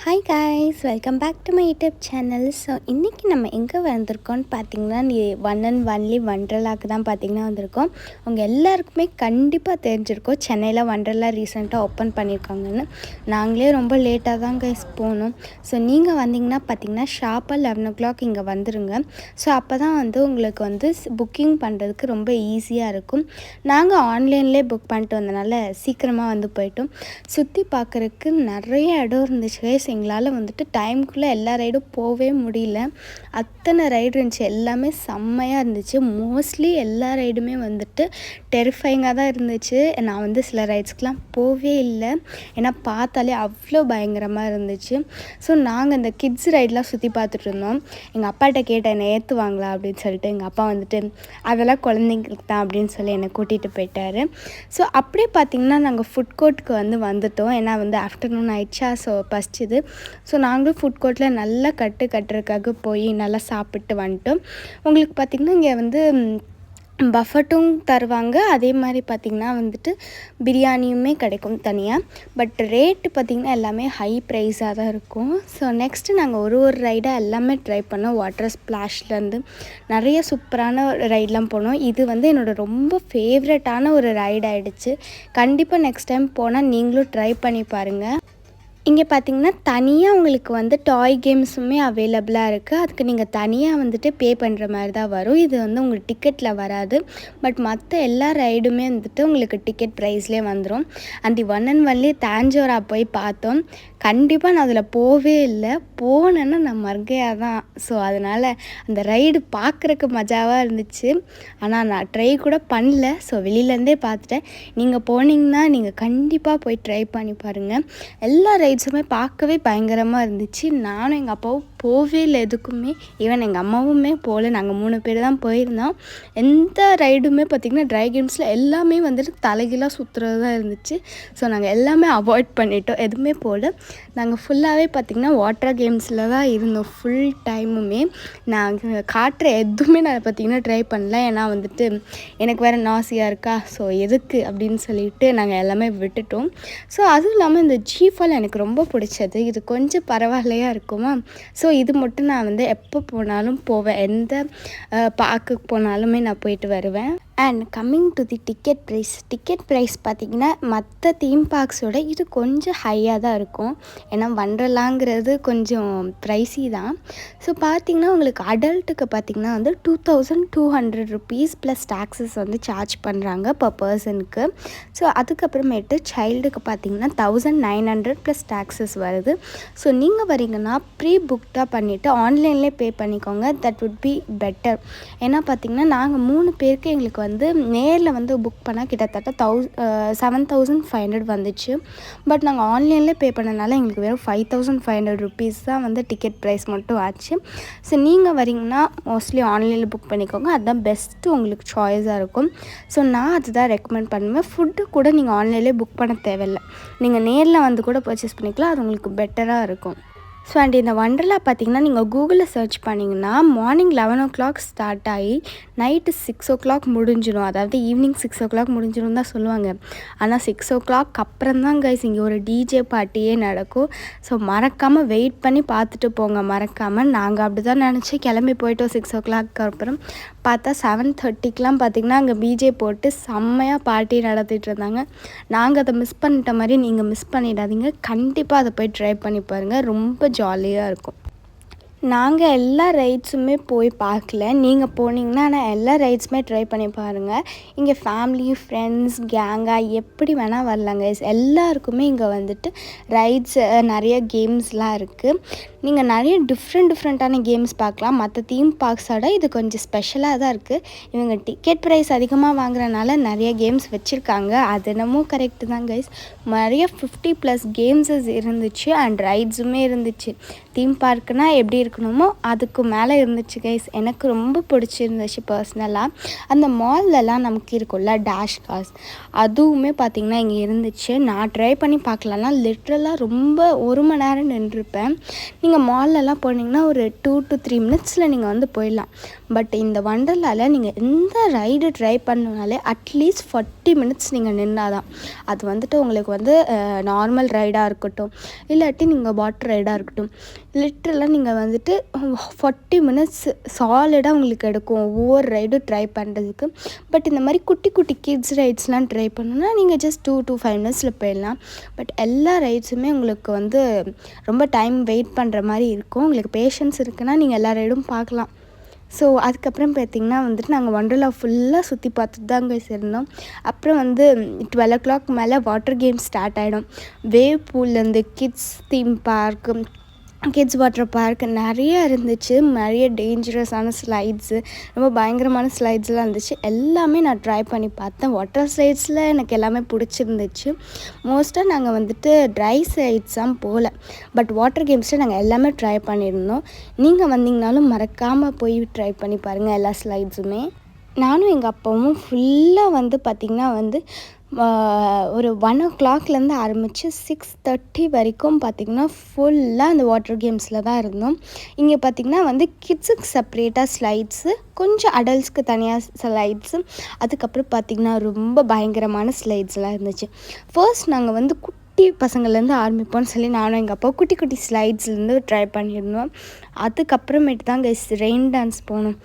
Hi guys, welcome back to my YouTube channel. So இன்றைக்கி நம்ம எங்கே வந்திருக்கோம்னு பார்த்தீங்கன்னா, ஒன் அண்ட் ஒன்லி வண்டர்லாக்கு தான் பார்த்திங்கன்னா வந்திருக்கோம். உங்கள் எல்லாருக்குமே கண்டிப்பாக தெரிஞ்சிருக்கோம் சென்னையில் வண்டர்லா ரீசெண்டாக ஓப்பன் பண்ணியிருக்காங்கன்னு. நாங்களே ரொம்ப லேட்டாக தான் கைஸ் போனோம். ஸோ நீங்கள் வந்தீங்கன்னா பார்த்திங்கன்னா ஷார்ப்பாக 11 o'clock இங்கே வந்துடுங்க. ஸோ அப்போ தான் உங்களுக்கு புக்கிங் பண்ணுறதுக்கு ரொம்ப ஈஸியாக இருக்கும். நாங்கள் ஆன்லைன்லேயே புக் பண்ணிட்டு வந்தனால சீக்கிரமாக போயிட்டோம். சுற்றி பார்க்குறதுக்கு நிறைய இடம் இருந்துச்சு கைஸ். எங்களால் டைமுக்குள்ளே எல்லா ரைடும் போகவே முடியல. அத்தனை ரைடு இருந்துச்சு, எல்லாமே செம்மையாக இருந்துச்சு. மோஸ்ட்லி எல்லா ரைடுமே டெரிஃபைங்காக தான் இருந்துச்சு. நான் சில ரைட்ஸ்க்கெலாம் போகவே இல்லை, ஏன்னா பார்த்தாலே அவ்வளோ பயங்கரமாக இருந்துச்சு. ஸோ நாங்கள் இந்த கிட்ஸ் ரைடெலாம் சுற்றி பார்த்துட்டு இருந்தோம். எங்கள் அப்பாட்ட கேட்டேன், என்னை ஏற்றுவாங்களா அப்படின்னு சொல்லிட்டு. எங்கள் அப்பா அதெல்லாம் குழந்தைங்களுக்கு தான் அப்படின்னு சொல்லி என்னை கூட்டிகிட்டு போயிட்டார். ஸோ அப்படியே பார்த்திங்கன்னா நாங்கள் ஃபுட் கோர்ட்டுக்கு வந்துட்டோம். ஏன்னா ஆஃப்டர்நூன் ஆயிடுச்சா, ஸோ பசிச்சுது. ஸோ நாங்களும் ஃபுட் கோர்ட்டில் நல்லா கட்டுறதுக்காக போய் நல்லா சாப்பிட்டு வந்துட்டோம். உங்களுக்கு பார்த்திங்கன்னா இங்கே பஃபட்டும் தருவாங்க. அதே மாதிரி பார்த்திங்கன்னா பிரியாணியுமே கிடைக்கும் தனியாக. பட் ரேட்டு பார்த்திங்கன்னா எல்லாமே ஹை ப்ரைஸாக தான் இருக்கும். ஸோ நெக்ஸ்ட்டு நாங்கள் ஒரு ரைடாக எல்லாமே ட்ரை பண்ணோம். வாட்டர் ஸ்ப்ளாஷ்லேருந்து நிறைய சூப்பரான ரைடெலாம் போனோம். இது என்னோடய ரொம்ப ஃபேவரட்டான ஒரு ரைட் ஆகிடுச்சு. கண்டிப்பாக நெக்ஸ்ட் டைம் போனால் நீங்களும் ட்ரை பண்ணி பாருங்கள். இங்கே பார்த்திங்கன்னா தனியாக உங்களுக்கு டாய் கேம்ஸுமே அவைலபிளாக இருக்குது. அதுக்கு நீங்கள் தனியாக பே பண்ணுற மாதிரி தான் வரும். இது உங்களுக்கு டிக்கெட்டில் வராது. பட் மற்ற எல்லா ரைடுமே உங்களுக்கு டிக்கெட் ப்ரைஸ்லேயே வந்துடும். அந்த ஒன் அண்ட் ஒன்லி தாஞ்சோரா போய் பார்த்தோம். கண்டிப்பாக நான் அதில் போகவே இல்லை. போனேன்னா நான் மர்கையாக தான். ஸோ அதனால் அந்த ரைடு பார்க்குறக்கு மஜாவாக இருந்துச்சு. ஆனால் நான் ட்ரை கூட பண்ணல. ஸோ வெளியிலேருந்தே பார்த்துட்டேன். நீங்கள் போனீங்கன்னா நீங்கள் கண்டிப்பாக போய் ட்ரை பண்ணி பாருங்கள். எல்லா ரைட்ஸுமே பார்க்கவே பயங்கரமாக இருந்துச்சு. நானும் எங்கள் அப்பாவும் போகவே இல்லை எதுக்குமே. ஈவன் எங்கள் அம்மாவுமே போகல. நாங்கள் 3 பேர் தான் போயிருந்தோம். எந்த ரைடுமே பார்த்திங்கன்னா ட்ரை கேம்ஸில் எல்லாமே தலைகீழாக சுற்றுறது தான் இருந்துச்சு. ஸோ நாங்கள் எல்லாமே அவாய்ட் பண்ணிட்டோம், எதுவுமே போகல. நாங்கள் ஃபுல்லாகவே பார்த்திங்கன்னா வாட்டர் கேம்ஸில் தான் இருந்தோம் ஃபுல் டைமுமே. நாங்கள் காட்டுற எதுவுமே நான் பார்த்திங்கன்னா ட்ரை பண்ணல. ஏன்னா எனக்கு வேறு நாசியாக இருக்கா, ஸோ எதுக்கு அப்படின்னு சொல்லிட்டு நாங்கள் எல்லாமே விட்டுட்டோம். ஸோ அதுவும் இல்லாமல் இந்த ஜீஃபால் எனக்கு ரொம்ப பிடிச்சது. இது கொஞ்சம் பரவாயில்லையாக இருக்குமா. ஸோ இது மட்டும் நான் எப்போ போனாலும் போவேன். எந்த பார்க்குக்கு போனாலுமே நான் போயிட்டு வருவேன். And coming to the ticket price பார்த்திங்கன்னா மற்ற தீம் பார்க்ஸோட இது கொஞ்சம் ஹையாக தான் இருக்கும். ஏன்னா வண்டர்லாங்கிறது கொஞ்சம் ப்ரைஸி தான். ஸோ பார்த்திங்கன்னா உங்களுக்கு அடல்ட்டுக்கு பார்த்திங்கன்னா 2200 rupees ப்ளஸ் டாக்ஸஸ் சார்ஜ் பண்ணுறாங்க பர் பர்சனுக்கு. ஸோ அதுக்கப்புறமேட்டு சைல்டுக்கு பார்த்திங்கன்னா 1900 ப்ளஸ் டாக்ஸஸ் வருது. ஸோ நீங்கள் வரீங்கன்னா ப்ரீ புக்டாக பண்ணிவிட்டு ஆன்லைன்லேயே பே பண்ணிக்கோங்க. That would be better. ஏன்னா பார்த்திங்கன்னா நாங்கள் 3 பேருக்கு எங்களுக்கு நேரில் புக் பண்ணால் கிட்டத்தட்ட 7500 வந்துச்சு. பட் நாங்கள் ஆன்லைனில் பே பண்ணனால எங்களுக்கு வெறும் 5500 rupees தான் டிக்கெட் ப்ரைஸ் மட்டும் ஆச்சு. ஸோ நீங்கள் வரீங்கன்னா மோஸ்ட்லி ஆன்லைனில் புக் பண்ணிக்கோங்க. அதுதான் பெஸ்ட்டு, உங்களுக்கு சாய்ஸாக இருக்கும். ஸோ நான் அதுதான் ரெக்கமெண்ட் பண்ணுவேன். ஃபுட்டு கூட நீங்கள் ஆன்லைன்லேயே புக் பண்ண தேவையில்லை, நீங்கள் நேரில் கூட பர்ச்சேஸ் பண்ணிக்கலாம். அது உங்களுக்கு பெட்டராக இருக்கும். ஸோ அண்ட் இந்த வண்டர்லா பார்த்திங்கன்னா நீங்கள் கூகுளில் சர்ச் பண்ணிங்கன்னா மார்னிங் 11 o'clock ஸ்டார்ட் ஆகி நைட்டு 6 o'clock முடிஞ்சிடும். அதாவது ஈவினிங் 6 o'clock முடிஞ்சிடும் தான் சொல்லுவாங்க. ஆனால் 6 o'clock அப்புறம் தான் கைஸ் இங்கே ஒரு டிஜே பார்ட்டியே நடக்கும். ஸோ மறக்காமல் வெயிட் பண்ணி பார்த்துட்டு போங்க, மறக்காமல். நாங்கள் அப்படி தான் நினச்சி கிளம்பி போயிட்டோம். 6 o'clock அப்புறம் பார்த்தா 7:30க்கெலாம் பார்த்திங்கன்னா அங்கே பிஜே போட்டு செம்மையாக பார்ட்டி நடத்திட்டு இருந்தாங்க. நாங்கள் அதை மிஸ் பண்ணிட்ட மாதிரி நீங்கள் மிஸ் பண்ணிடாதீங்க. கண்டிப்பாக அதை போய் ட்ரை பண்ணி பாருங்கள், ரொம்ப ஜாலியாக இருக்கும். நாங்கள் எல்லா ரைட்ஸுமே போய் பார்க்கல, நீங்கள் போனீங்கன்னா ஆனால் எல்லா ரைட்ஸுமே ட்ரை பண்ணி பாருங்கள். இங்கே ஃபேமிலி, ஃப்ரெண்ட்ஸ், கேங்காக எப்படி வேணால் வரலாங்க. எல்லாருக்குமே இங்கே ரைட்ஸ், நிறைய கேம்ஸ்லாம் இருக்குது. நீங்கள் நிறைய டிஃப்ரெண்ட்டான கேம்ஸ் பார்க்கலாம். மற்ற தீம் பார்க்ஸோட இது கொஞ்சம் ஸ்பெஷலாக தான் இருக்குது. இவங்க டிக்கெட் ப்ரைஸ் அதிகமாக வாங்குறதுனால நிறைய கேம்ஸ் வச்சுருக்காங்க. அது என்னமோ கரெக்டு தான் கைஸ். நிறைய 50+ கேம்ஸஸ் இருந்துச்சு அண்ட் ரைட்ஸுமே இருந்துச்சு. தீம் பார்க்குனால் எப்படி இருக்கும் இருக்கணுமோ அதுக்கு மேலே இருந்துச்சு கைஸ். எனக்கு ரொம்ப பிடிச்சிருந்துச்சு பர்சனலாக. அந்த மால்லலாம் நமக்கு இருக்கும்ல டேஷ் கார்ஸ், அதுவுமே பார்த்திங்கன்னா இங்கே இருந்துச்சு. நான் ட்ரை பண்ணி பார்க்கலன்னா லிட்ரலாக ரொம்ப 1 மணி நேரம் நின்றுருப்பேன். நீங்கள் மால்லலாம் போனீங்கன்னா ஒரு 2 to 3 மினிட்ஸில் நீங்கள் வந்து போயிடலாம். பட் இந்த வண்டர்லாவில் நீங்கள் எந்த ரைடு ட்ரை பண்ணனாலே அட்லீஸ்ட் 40 மினிட்ஸ் நீங்கள் நின்னாதான். அது வந்துட்டு உங்களுக்கு வந்து நார்மல் ரைடாக இருக்கட்டும், இல்லாட்டி நீங்கள் வாட்டர் ரைடாக இருக்கட்டும், லிட்ரலாக நீங்கள் வந்துட்டு 40 மினிட்ஸ் சாலிடாக உங்களுக்கு எடுக்கும் ஒவ்வொரு ரைடும் ட்ரை பண்ணுறதுக்கு. பட் இந்த மாதிரி குட்டி குட்டி கிட்ஸ் ரைட்ஸ்லாம் ட்ரை பண்ணணுன்னா நீங்கள் ஜஸ்ட் 2 to 5 மினிட்ஸில் போயிடலாம். பட் எல்லா ரைட்ஸுமே உங்களுக்கு வந்து ரொம்ப டைம் வெயிட் பண்ணுற மாதிரி இருக்கும். உங்களுக்கு பேஷன்ஸ் இருக்குன்னா நீங்கள் எல்லா ரைடும் பார்க்கலாம். ஸோ அதுக்கப்புறம் பார்த்திங்கன்னா வந்துட்டு நாங்கள் வண்டர்லா ஃபுல்லாக சுற்றி பார்த்துட்டு தான் அங்கே இருந்தோம். அப்புறம் வந்து 12 o'clock மேலே வாட்டர் கேம்ஸ் ஸ்டார்ட் ஆகிடும். வேவ் பூல்லேருந்து kids theme park, kids water park நிறைய இருந்துச்சு. நிறைய டேஞ்சரஸான ஸ்லைட்ஸு, ரொம்ப பயங்கரமான ஸ்லைட்ஸ்லாம் இருந்துச்சு. எல்லாமே நான் ட்ரை பண்ணி பார்த்தேன். வாட்டர் ஸ்லைட்ஸில் எனக்கு எல்லாமே பிடிச்சிருந்துச்சு. மோஸ்ட்டாக நாங்கள் வந்துட்டு ட்ரை ஸ்லைட்ஸ் தான் போகல, பட் வாட்டர் கேம்ஸில் நாங்கள் எல்லாமே ட்ரை பண்ணியிருந்தோம். நீங்கள் வந்தீங்கனாலும் மறக்காமல் போய் ட்ரை பண்ணி பாருங்கள் எல்லா ஸ்லைட்ஸுமே. நானும் எங்கள் அப்பாவும் ஃபுல்லாக வந்து பார்த்திங்கன்னா வந்து ஒரு 1 o'clockலேருந்து ஆரம்பித்து 6:30 வரைக்கும் பார்த்திங்கன்னா ஃபுல்லாக அந்த வாட்டர் கேம்ஸில் தான் இருந்தோம். இங்கே பார்த்திங்கன்னா வந்து கிட்ஸுக்கு செப்ரேட்டாக ஸ்லைட்ஸு, கொஞ்சம் அடல்ட்ஸ்க்கு தனியாக ஸ்லைட்ஸு, அதுக்கப்புறம் பார்த்திங்கன்னா ரொம்ப பயங்கரமான ஸ்லைட்ஸ்லாம் இருந்துச்சு. ஃபர்ஸ்ட் நாங்கள் வந்து குட்டி பசங்கள்லேருந்து ஆரம்பிப்போம்னு சொல்லி நானும் எங்கள் அப்பா குட்டி குட்டி ஸ்லைட்ஸ்லேருந்து ட்ரை பண்ணியிருந்தோம். அதுக்கப்புறமேட்டு தான் ரெயின் டான்ஸ் போனோம்.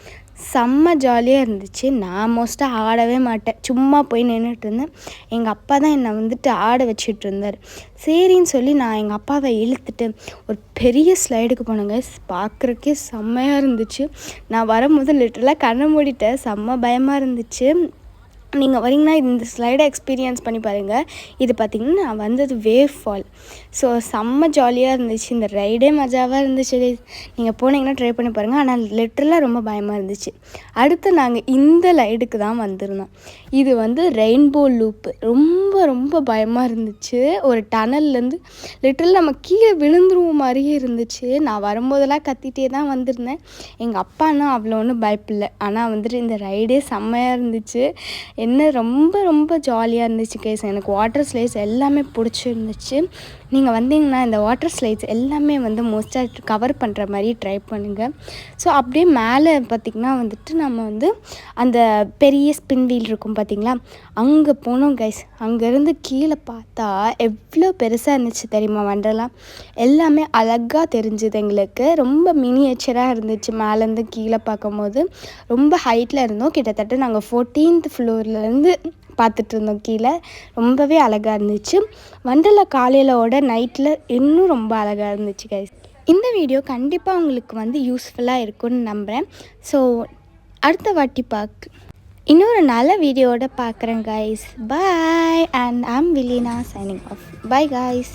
செம்ம ஜாலியாக இருந்துச்சு. நான் மோஸ்ட்டாக ஆடவே மாட்டேன், சும்மா போய் நின்றுட்டு இருந்தேன். எங்கள் அப்பா தான் என்னை வந்துட்டு ஆட வச்சுட்டு இருந்தார். சரின்னு சொல்லி நான் எங்கள் அப்பாவை இழுத்துட்டு ஒரு பெரிய ஸ்லைடுக்கு போனேங்க. பார்க்குறக்கே செம்மையாக இருந்துச்சு. நான் வரும்போது லிட்டரலாக கண்ணை மூடிட்டேன், செம்ம பயமாக இருந்துச்சு. நீங்கள் வரீங்கன்னா இந்த ஸ்லைடை எக்ஸ்பீரியன்ஸ் பண்ணி பாருங்கள். இது பார்த்திங்கன்னா நான் வந்தது வேவ் ஃபால். ஸோ செம்ம ஜாலியாக இருந்துச்சு. இந்த ரைடே மஜாவாக இருந்துச்சு. நீங்கள் போனீங்கன்னா ட்ரை பண்ணி பாருங்கள். ஆனால் லிட்ரலாக ரொம்ப பயமாக இருந்துச்சு. அடுத்து நாங்கள் இந்த ரைடுக்கு தான் வந்திருந்தோம். இது வந்து ரெயின்போ லூப்பு. ரொம்ப ரொம்ப பயமாக இருந்துச்சு. ஒரு டனல்லேருந்து லிட்ரலாக நம்ம கீழே விழுந்துருவோம் மாதிரியே இருந்துச்சு. நான் வரும்போதெல்லாம் கத்திட்டே தான் வந்திருந்தேன். எங்கள் அப்பானா அவ்வளோ ஒன்றும் பயப்பில்லை. ஆனால் வந்துட்டு இந்த ரைடே செம்மையாக இருந்துச்சு. என்ன ரொம்ப ரொம்ப ஜாலியாக இருந்துச்சு கைஸ். எனக்கு வாட்டர் ஸ்லைட்ஸ் எல்லாமே பிடிச்சிருந்துச்சு. நீங்கள் வந்தீங்கன்னா இந்த வாட்டர் ஸ்லைட்ஸ் எல்லாமே வந்து மோஸ்ட்டாக கவர் பண்ணுற மாதிரி ட்ரை பண்ணுங்கள். ஸோ அப்படியே மேலே பார்த்திங்கன்னா வந்துட்டு நம்ம வந்து அந்த பெரிய ஸ்பின் வீல் இருக்கும் பார்த்திங்களா, அங்கே போனோம் கைஸ். அங்கேருந்து கீழே பார்த்தா எவ்வளோ பெருசாக இருந்துச்சு தெரியுமா வண்டர்லா. எல்லாமே அழகாக தெரிஞ்சுது எங்களுக்கு. ரொம்ப மினியேச்சராக இருந்துச்சு. மேலேருந்து கீழே பார்க்கும்போது ரொம்ப ஹைட்டில் இருந்தோம். கிட்டத்தட்ட நாங்கள் 14th ஃப்ளோர்லேருந்து பார்த்துட்டு இருந்தோம் கீழே. ரொம்பவே அழகாக இருந்துச்சு. வண்டர்லா காலையிலோட நைட்டில் இன்னும் ரொம்ப அழகாக இருந்துச்சு கைஸ். இந்த வீடியோ கண்டிப்பாக உங்களுக்கு வந்து யூஸ்ஃபுல்லாக இருக்கும்னு நம்புகிறேன். ஸோ அடுத்த வாட்டி இன்னொரு நல்ல வீடியோவோட பார்க்குறேன் guys. Bye. And I'm Vilina signing off. Bye guys.